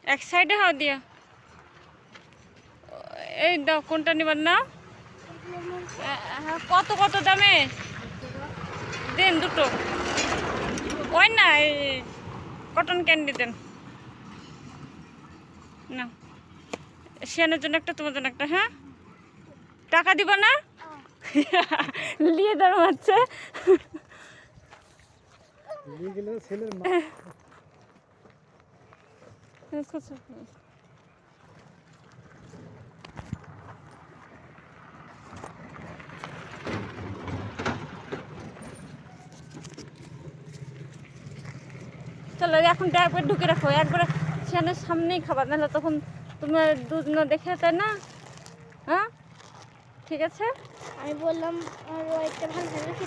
এক সাইডে হাও দিয়া এই দাও কোনটা নিবার না কত কত দামে দেন দুটো ওই না কটন ক্যান্ডি দেন না শিয়ানের জন্য একটা তোমার জন্য একটা হ্যাঁ টাকা দিবা না নিয়ে দাঁড়ো হচ্ছে চলো এখন একবার ঢুকে রাখো একবার শিয়ানের সামনেই খাবার নাহলে তখন তোমার দুধ না দেখে তাই না হ্যাঁ ঠিক আছে আমি বললাম আর একটা ভালো